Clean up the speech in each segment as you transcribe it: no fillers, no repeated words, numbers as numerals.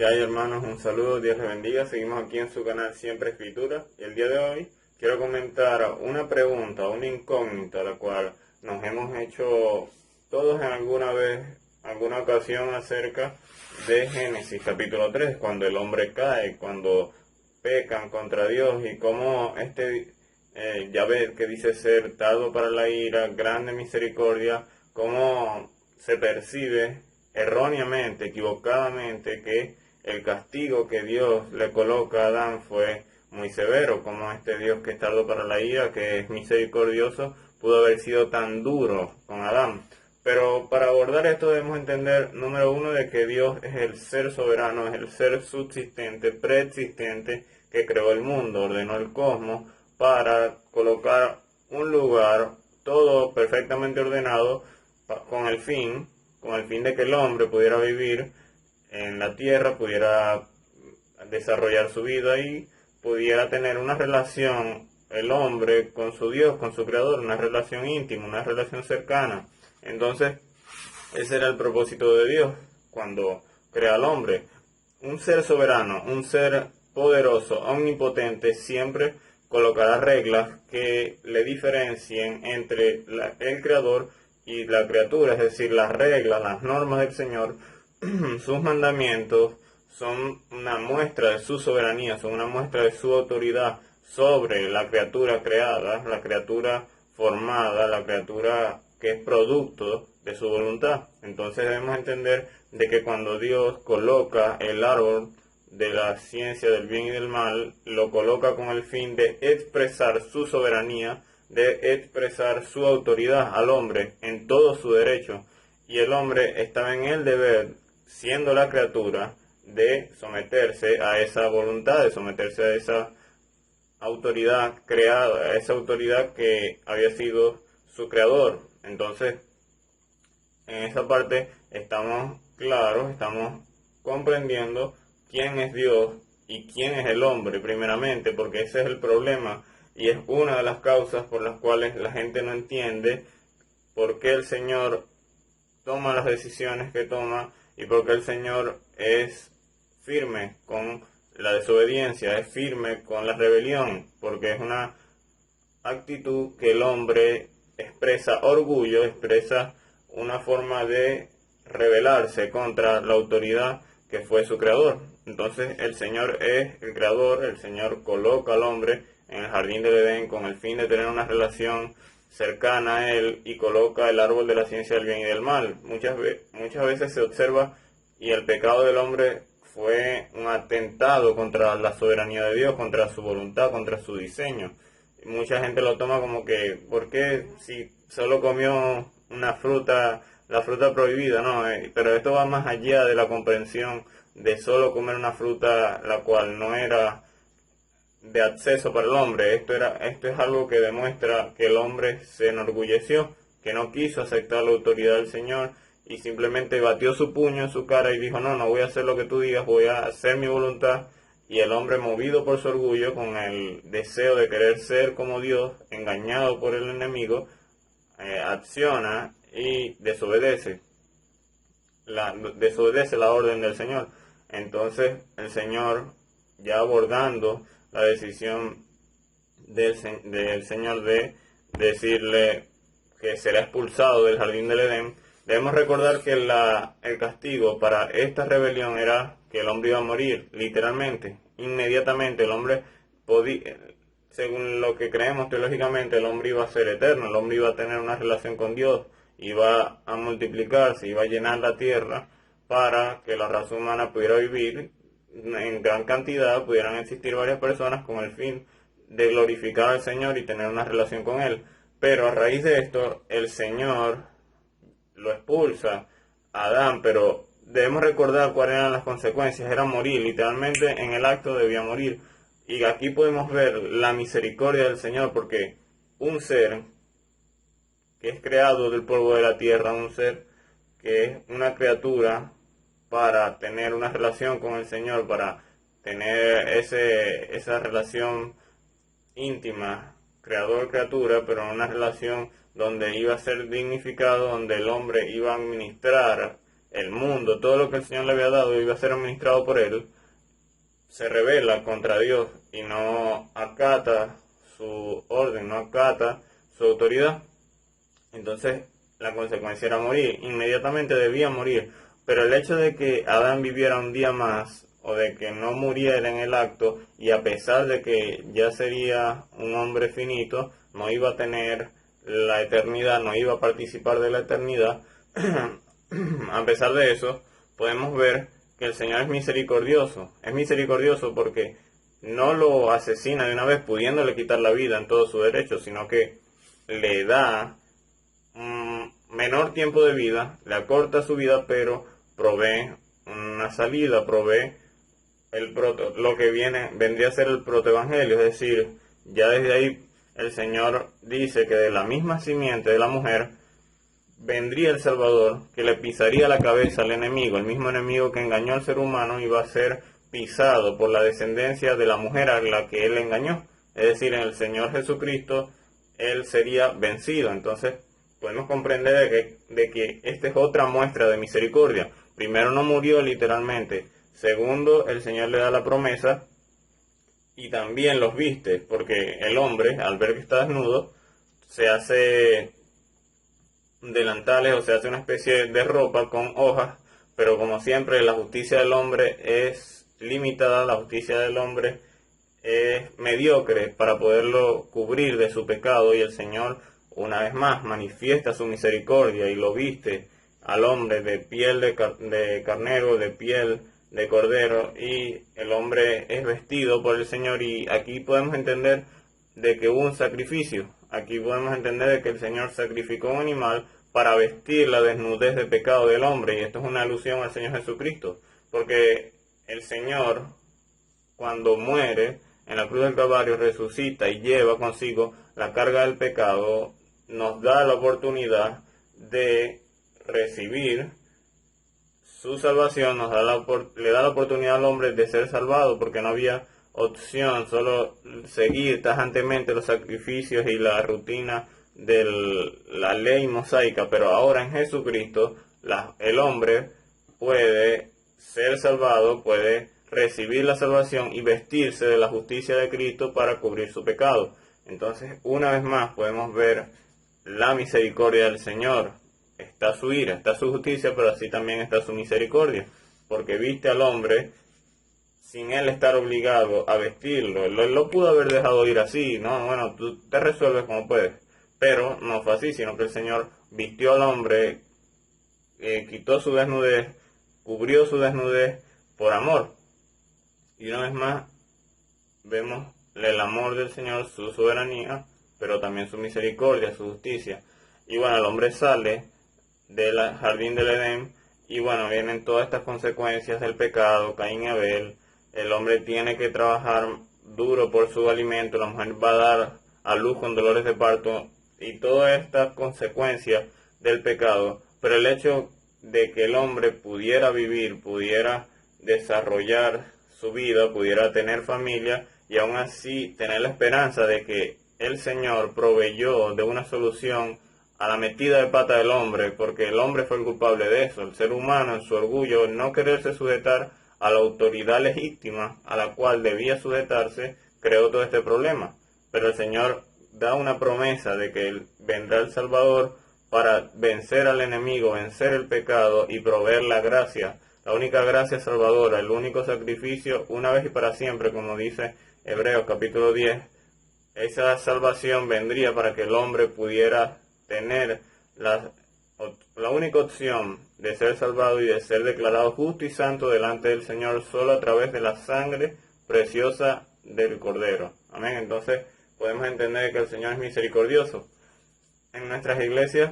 ¿Qué hay, hermanos? Un saludo, Dios les bendiga. Seguimos aquí en su canal Siempre Escritura y el día de hoy quiero comentar una pregunta, una incógnita, la cual nos hemos hecho todos en alguna ocasión acerca de Génesis capítulo 3, cuando el hombre cae, cuando pecan contra Dios y cómo Yahvé, que dice ser tardo para la ira, grande misericordia, cómo se percibe erróneamente, equivocadamente, que el castigo que Dios le coloca a Adán fue muy severo, como este Dios que es tardo para la ira, que es misericordioso, pudo haber sido tan duro con Adán. Pero para abordar esto debemos entender, número uno, de que Dios es el ser soberano, es el ser subsistente, preexistente, que creó el mundo, ordenó el cosmos para colocar un lugar todo perfectamente ordenado con el fin de que el hombre pudiera vivir en la tierra, pudiera desarrollar su vida y pudiera tener una relación, el hombre con su Dios, con su Creador, una relación íntima, una relación cercana. Entonces, ese era el propósito de Dios cuando crea al hombre. Un ser soberano, un ser poderoso, omnipotente, siempre colocará reglas que le diferencien entre el Creador y la criatura, es decir, las reglas, las normas del Señor, sus mandamientos son una muestra de su soberanía, son una muestra de su autoridad sobre la criatura creada, la criatura formada, la criatura que es producto de su voluntad. Entonces debemos entender de que cuando Dios coloca el árbol de la ciencia del bien y del mal, lo coloca con el fin de expresar su soberanía, de expresar su autoridad al hombre en todo su derecho. Y el hombre estaba en el deber, siendo la criatura, de someterse a esa voluntad, de someterse a esa autoridad creada, a esa autoridad que había sido su creador. Entonces, en esa parte estamos claros, estamos comprendiendo quién es Dios y quién es el hombre, primeramente, porque ese es el problema y es una de las causas por las cuales la gente no entiende por qué el Señor toma las decisiones que toma y por qué el Señor es firme con la desobediencia, es firme con la rebelión, porque es una actitud que el hombre expresa orgullo, expresa una forma de rebelarse contra la autoridad que fue su creador. Entonces el Señor es el creador, el Señor coloca al hombre en el jardín del Edén con el fin de tener una relación cercana a él y coloca el árbol de la ciencia del bien y del mal. Muchas veces se observa y el pecado del hombre fue un atentado contra la soberanía de Dios, contra su voluntad, contra su diseño. Mucha gente lo toma como que, ¿por qué si solo comió una fruta, la fruta prohibida? No, pero esto va más allá de la comprensión de solo comer una fruta la cual no era de acceso para el hombre. Esto es algo que demuestra que el hombre se enorgulleció, que no quiso aceptar la autoridad del Señor y simplemente batió su puño en su cara y dijo, no voy a hacer lo que tú digas, voy a hacer mi voluntad. Y el hombre, movido por su orgullo, con el deseo de querer ser como Dios, engañado por el enemigo, acciona y desobedece la orden del Señor. Entonces el Señor, ya abordando la decisión del Señor de decirle que será expulsado del jardín del Edén, debemos recordar que el castigo para esta rebelión era que el hombre iba a morir, literalmente, inmediatamente. El hombre podía, según lo que creemos teológicamente, el hombre iba a ser eterno, el hombre iba a tener una relación con Dios, iba a multiplicarse, iba a llenar la tierra para que la raza humana pudiera vivir en gran cantidad, pudieran existir varias personas con el fin de glorificar al Señor y tener una relación con Él. Pero a raíz de esto, el Señor lo expulsa a Adán, pero debemos recordar cuáles eran las consecuencias. Era morir, literalmente en el acto debía morir. Y aquí podemos ver la misericordia del Señor, porque un ser que es creado del polvo de la tierra, un ser que es una criatura para tener una relación con el Señor, para tener esa relación íntima, creador-criatura, pero una relación donde iba a ser dignificado, donde el hombre iba a administrar el mundo, todo lo que el Señor le había dado iba a ser administrado por él, se rebela contra Dios y no acata su orden, no acata su autoridad, entonces la consecuencia era morir, inmediatamente debía morir, pero el hecho de que Adán viviera un día más, o de que no muriera en el acto, y a pesar de que ya sería un hombre finito, no iba a tener la eternidad, no iba a participar de la eternidad, a pesar de eso, podemos ver que el Señor es misericordioso porque no lo asesina de una vez pudiéndole quitar la vida en todo su derecho, sino que le da menor tiempo de vida, le acorta su vida, pero provee una salida, provee lo que vendría a ser el protoevangelio, es decir, ya desde ahí el Señor dice que de la misma simiente de la mujer vendría el Salvador, que le pisaría la cabeza al enemigo, el mismo enemigo que engañó al ser humano iba a ser pisado por la descendencia de la mujer a la que él engañó, es decir, en el Señor Jesucristo él sería vencido. Entonces podemos comprender de que esta es otra muestra de misericordia. Primero, no murió literalmente. Segundo, el Señor le da la promesa y también los viste, porque el hombre, al ver que está desnudo, se hace delantales o se hace una especie de ropa con hojas, pero como siempre la justicia del hombre es limitada, la justicia del hombre es mediocre para poderlo cubrir de su pecado, y el Señor una vez más manifiesta su misericordia y lo viste al hombre de piel de carnero, de piel de cordero, y el hombre es vestido por el Señor. Y aquí podemos entender de que hubo un sacrificio, aquí podemos entender de que el Señor sacrificó un animal para vestir la desnudez de pecado del hombre, y esto es una alusión al Señor Jesucristo, porque el Señor, cuando muere en la cruz del Calvario, resucita y lleva consigo la carga del pecado, nos da la oportunidad de recibir su salvación, le da la oportunidad al hombre de ser salvado, porque no había opción, solo seguir tajantemente los sacrificios y la rutina de la ley mosaica, pero ahora en Jesucristo el hombre puede ser salvado, puede recibir la salvación y vestirse de la justicia de Cristo para cubrir su pecado. Entonces, una vez más podemos ver la misericordia del Señor. Está su ira, está su justicia, pero así también está su misericordia, porque viste al hombre sin él estar obligado a vestirlo. Él lo pudo haber dejado ir así, no, bueno, tú te resuelves como puedes, pero no fue así, sino que el Señor vistió al hombre, quitó su desnudez, cubrió su desnudez por amor. Y una vez más vemos el amor del Señor, su soberanía, pero también su misericordia, su justicia. Y bueno, el hombre sale del jardín del Edén, y bueno, vienen todas estas consecuencias del pecado, Caín y Abel. El hombre tiene que trabajar duro por su alimento, la mujer va a dar a luz con dolores de parto, y todas estas consecuencias del pecado. Pero el hecho de que el hombre pudiera vivir, pudiera desarrollar su vida, pudiera tener familia, y aún así tener la esperanza de que el Señor proveyó de una solución a la metida de pata del hombre, porque el hombre fue el culpable de eso, el ser humano en su orgullo, no quererse sujetar a la autoridad legítima a la cual debía sujetarse, creó todo este problema. Pero el Señor da una promesa de que vendrá el Salvador para vencer al enemigo, vencer el pecado y proveer la gracia, la única gracia salvadora, el único sacrificio una vez y para siempre, como dice Hebreos capítulo 10. Esa salvación vendría para que el hombre pudiera tener la única opción de ser salvado y de ser declarado justo y santo delante del Señor solo a través de la sangre preciosa del Cordero. Amén. Entonces podemos entender que el Señor es misericordioso. En nuestras iglesias,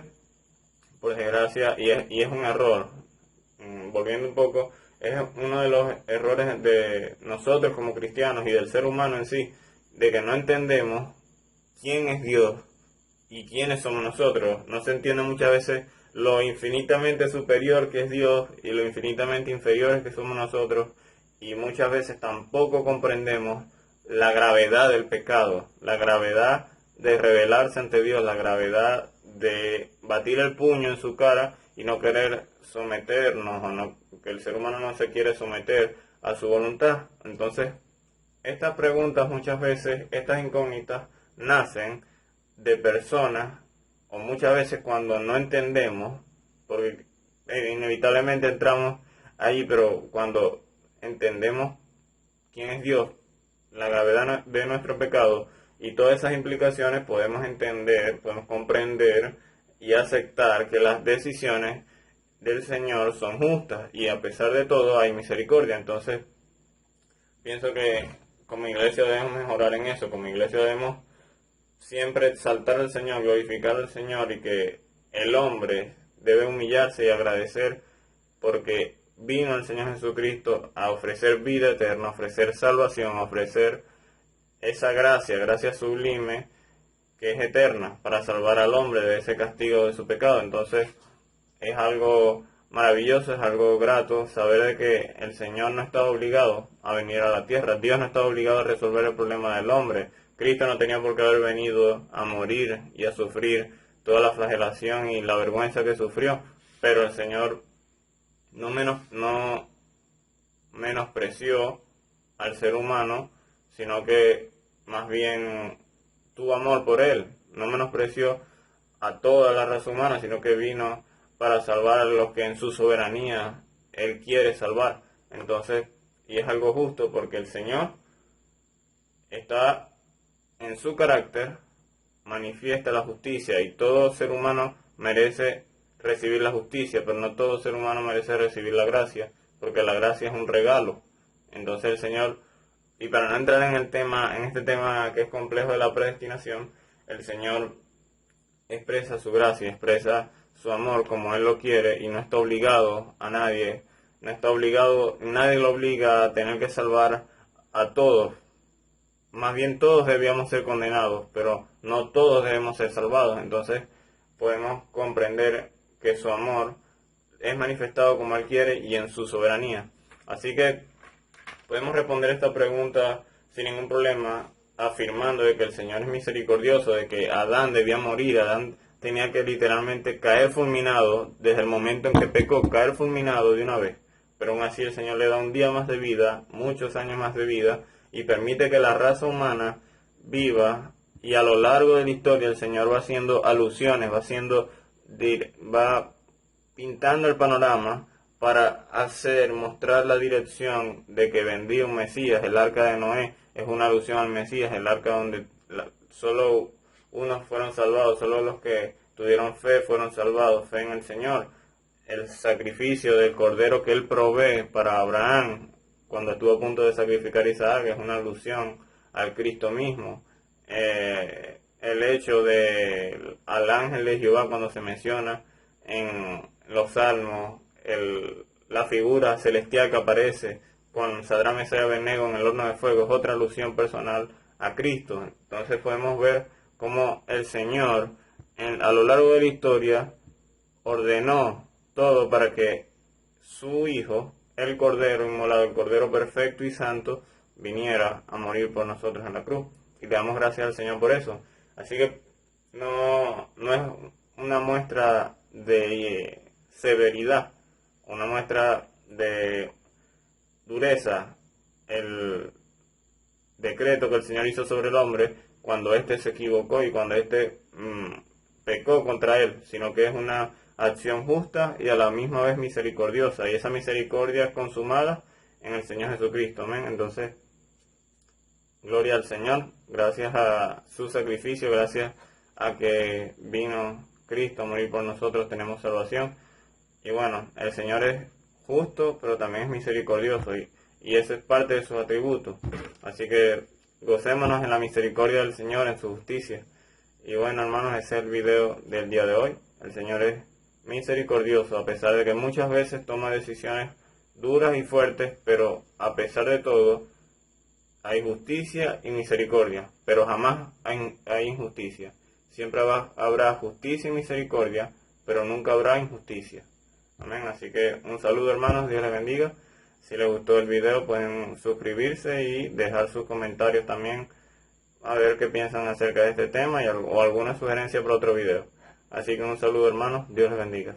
por desgracia, y es un error, volviendo un poco, es uno de los errores de nosotros como cristianos y del ser humano en sí, de que no entendemos quién es Dios y quiénes somos nosotros. No se entiende muchas veces lo infinitamente superior que es Dios y lo infinitamente inferiores que somos nosotros, y muchas veces tampoco comprendemos la gravedad del pecado, la gravedad de rebelarse ante Dios, la gravedad de batir el puño en su cara y no querer someternos, o no, que el ser humano no se quiere someter a su voluntad. Entonces, estas preguntas muchas veces, estas incógnitas, nacen de personas, o muchas veces cuando no entendemos, porque inevitablemente entramos ahí, pero cuando entendemos quién es Dios, la gravedad de nuestro pecado y todas esas implicaciones, podemos entender, podemos comprender y aceptar que las decisiones del Señor son justas y a pesar de todo hay misericordia. Entonces, pienso que como iglesia debemos mejorar en eso, como iglesia debemos siempre exaltar al Señor, glorificar al Señor, y que el hombre debe humillarse y agradecer porque vino el Señor Jesucristo a ofrecer vida eterna, a ofrecer salvación, a ofrecer esa gracia sublime que es eterna para salvar al hombre de ese castigo de su pecado. Entonces es algo maravilloso, es algo grato saber de que el Señor no está obligado a venir a la tierra. Dios no está obligado a resolver el problema del hombre. Cristo no tenía por qué haber venido a morir y a sufrir toda la flagelación y la vergüenza que sufrió, pero el Señor no menospreció al ser humano, sino que más bien tuvo amor por él. No menospreció a toda la raza humana, sino que vino para salvar a los que en su soberanía él quiere salvar. Entonces, y es algo justo porque el Señor está en su carácter, manifiesta la justicia, y todo ser humano merece recibir la justicia, pero no todo ser humano merece recibir la gracia, porque la gracia es un regalo. Entonces el Señor, y para no entrar en este tema que es complejo de la predestinación, el Señor expresa su gracia, expresa su amor como Él lo quiere, y no está obligado a nadie, nadie lo obliga a tener que salvar a todos. Más bien todos debíamos ser condenados, pero no todos debemos ser salvados. Entonces podemos comprender que su amor es manifestado como Él quiere y en su soberanía. Así que podemos responder esta pregunta sin ningún problema, afirmando de que el Señor es misericordioso, de que Adán debía morir, Adán tenía que literalmente caer fulminado desde el momento en que pecó, caer fulminado de una vez. Pero aún así el Señor le da un día más de vida, muchos años más de vida, y permite que la raza humana viva, y a lo largo de la historia el Señor va haciendo alusiones, va pintando el panorama para mostrar la dirección de que vendría un Mesías. El arca de Noé es una alusión al Mesías, el arca donde solo unos fueron salvados, solo los que tuvieron fe fueron salvados, fe en el Señor. El sacrificio del cordero que Él provee para Abraham cuando estuvo a punto de sacrificar a Isaac es una alusión al Cristo mismo. El hecho al ángel de Jehová cuando se menciona en los salmos, la figura celestial que aparece con Sadrach, Mesach y Abednego en el horno de fuego es otra alusión personal a Cristo. Entonces podemos ver cómo el Señor a lo largo de la historia ordenó todo para que su Hijo, el Cordero inmolado, el Cordero perfecto y santo, viniera a morir por nosotros en la cruz. Y le damos gracias al Señor por eso. Así que no es una muestra de severidad, una muestra de dureza el decreto que el Señor hizo sobre el hombre cuando éste se equivocó y cuando éste pecó contra él, sino que es una acción justa y a la misma vez misericordiosa, y esa misericordia es consumada en el Señor Jesucristo. Amén. Entonces, gloria al Señor, gracias a su sacrificio, gracias a que vino Cristo a morir por nosotros, tenemos salvación. Y bueno, el Señor es justo, pero también es misericordioso, y eso es parte de sus atributos. Así que gocémonos en la misericordia del Señor, en su justicia. Y bueno, hermanos, ese es el video del día de hoy. El Señor es misericordioso, a pesar de que muchas veces toma decisiones duras y fuertes, pero a pesar de todo hay justicia y misericordia, pero jamás hay injusticia. Siempre habrá justicia y misericordia, pero nunca habrá injusticia. Amén. Así que un saludo, hermanos, Dios les bendiga. Si les gustó el video pueden suscribirse y dejar sus comentarios también, a ver qué piensan acerca de este tema o alguna sugerencia para otro video. Así que un saludo, hermanos, Dios les bendiga.